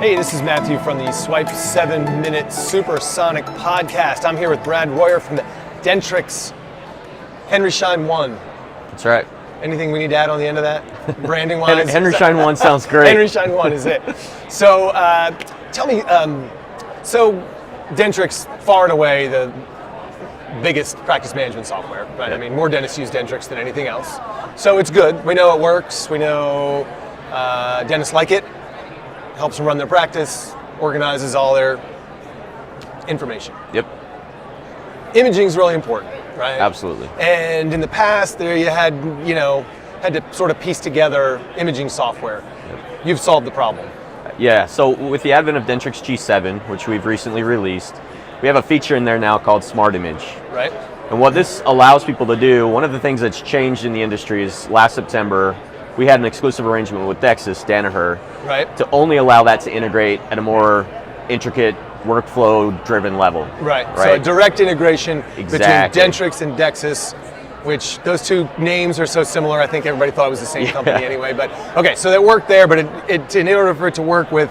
Hey, this is Matthew from the SWYP 7-Minute Supersonic podcast. I'm here with Brad Royer from the Dentrix Schein 1. That's right. Anything we need to add on the end of that? Branding-wise? Schein 1 sounds great. Schein 1 is it. So tell me, so Dentrix, far and away the biggest practice management software, right? Yep. I mean, more dentists use Dentrix than anything else. So it's good. We know it works. We know dentists like it. Helps them run their practice, organizes all their information. Yep. Imaging is really important, right? Absolutely. And in the past, there you had to sort of piece together imaging software. Yep. You've solved the problem. Yeah, so with the advent of Dentrix G7, which we've recently released, we have a feature in there now called Smart Image. Right. And what this allows people to do, one of the things that's changed in the industry is last September, we had an exclusive arrangement with Danaher right. to only allow that to integrate at a more intricate workflow-driven level. Right. So a direct integration Exactly. between Dentrix and Dexis, which those two names are so similar, I think everybody thought it was the same company anyway. But okay, so that worked there, but in order for it to work with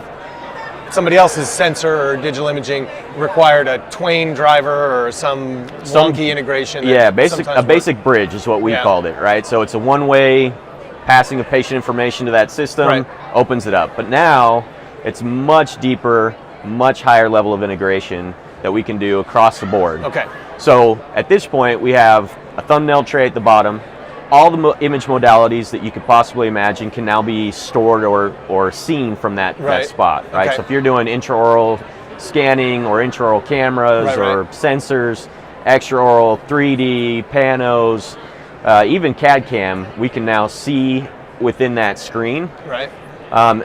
somebody else's sensor or digital imaging required a Twain driver or some wonky integration. Yeah, a basic bridge is what we called it, right? So it's a one-way passing of patient information to that system, opens it up. But now it's much deeper, much higher level of integration that we can do across the board. Okay. So at this point, we have a thumbnail tray at the bottom. All the image modalities that you could possibly imagine can now be stored or seen from that spot, right? Okay. So if you're doing intraoral scanning or intraoral cameras or sensors, extraoral 3D, panos, even CAD CAM, we can now see within that screen. Right.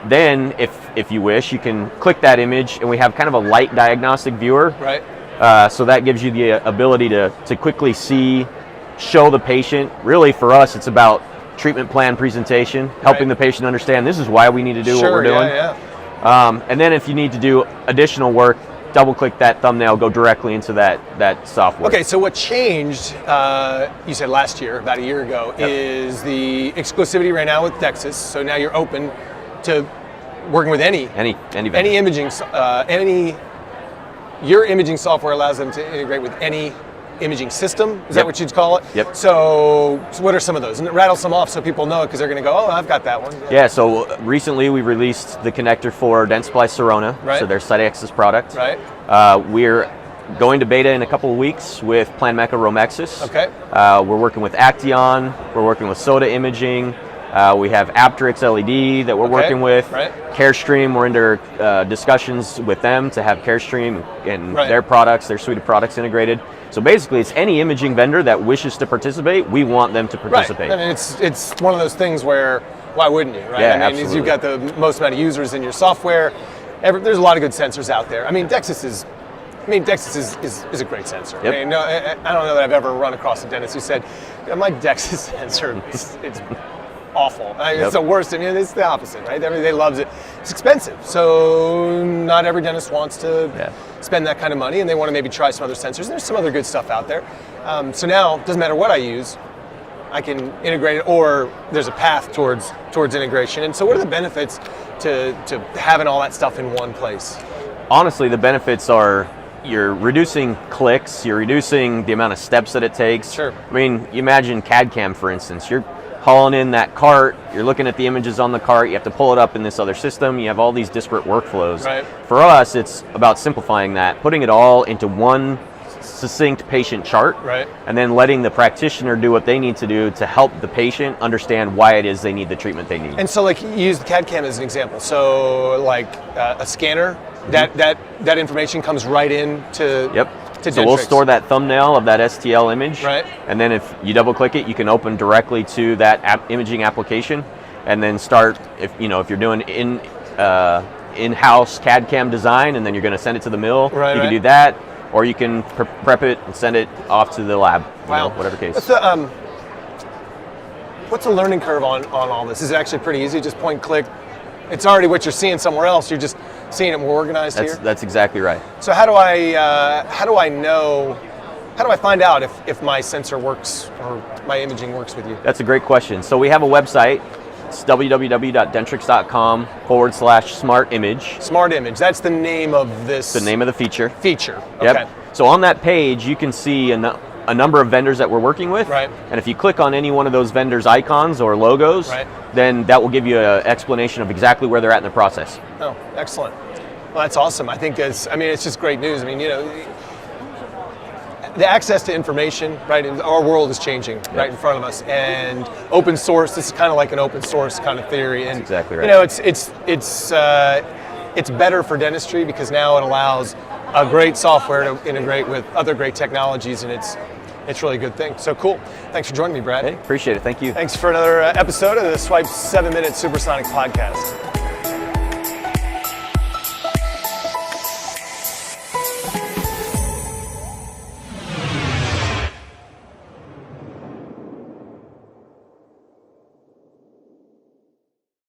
Then, if you wish, you can click that image, and we have kind of a light diagnostic viewer. Right. So that gives you the ability to quickly see, show the patient. Really, for us, it's about treatment plan presentation, helping the patient understand this is why we need to do what we're doing. And then if you need to do additional work, double-click that thumbnail, go directly into that software. Okay, so what changed, you said last year, about a year ago, is the exclusivity right now with Dexis. So now you're open to working with any imaging, your imaging software allows them to integrate with any imaging system. Is that what you'd call it? Yep. So what are some of those? And rattle some off so people know it, because they're going to go, oh, I've got that one. Yeah, so recently we released the connector for Dentsply Sirona, so their site access product. Right. We're going to beta in a couple of weeks with Planmeca Romexis. Okay. We're working with Acteon, we're working with Soda Imaging, we have Aptrix LED that we're working with. Right. CareStream, we're under discussions with them to have CareStream and their products, their suite of products integrated. So basically, it's any imaging vendor that wishes to participate, we want them to participate. Right. I mean, it's one of those things where, why wouldn't you, right? Yeah, I mean, absolutely. you've got the most amount of users in your software. There's a lot of good sensors out there. I mean, Dexis is a great sensor. Yep. I mean, I don't know that I've ever run across a dentist who said, my Dexis sensor, it's awful. It's the worst. I mean, it's the opposite, right? Everybody loves it. It's expensive, so not every dentist wants to spend that kind of money, and they want to maybe try some other sensors. And there's some other good stuff out there. So now, it doesn't matter what I use, I can integrate it, or there's a path towards integration. And so what are the benefits to having all that stuff in one place? Honestly, the benefits are you're reducing clicks, you're reducing the amount of steps that it takes. Sure. I mean, you imagine CAD CAM, for instance. You're hauling in that cart, you're looking at the images on the cart, you have to pull it up in this other system, you have all these disparate workflows. Right. For us, it's about simplifying that, putting it all into one succinct patient chart, and then letting the practitioner do what they need to do to help the patient understand why it is they need the treatment they need. And so, like, you use the CAD CAM as an example. So, like, a scanner, that information comes right in to So Dentrix. we'll store that thumbnail of that STL image, and then if you double click it, you can open directly to that imaging application, and then start, if you're doing in-house CAD CAM design, and then you're going to send it to the mill, you can do that, or you can prep it and send it off to the lab, whatever case. What's the learning curve on all this? Is it actually pretty easy? Just point, click. It's already what you're seeing somewhere else. You're just seeing it more organized here. That's exactly right. So how do I know? How do I find out if my sensor works or my imaging works with you? That's a great question. So we have a website It's www.dentrix.com/smartimage. Smart Image. That's the name of this. The name of the feature. Feature. Okay. Yep. So on that page, you can see a number of vendors that we're working with. Right. And if you click on any one of those vendors' icons or logos, right, then that will give you an explanation of exactly where they're at in the process. Oh, excellent. Well, that's awesome. I think it's just great news. I mean, the access to information, right? Our world is changing right in front of us, and open source. This is kind of like an open source kind of theory, and that's exactly right. It's better for dentistry because now it allows a great software to integrate with other great technologies, and it's really a good thing. So cool. Thanks for joining me, Brad. Hey, appreciate it. Thank you. Thanks for another episode of the SWYP 7-Minute Supersonic podcast.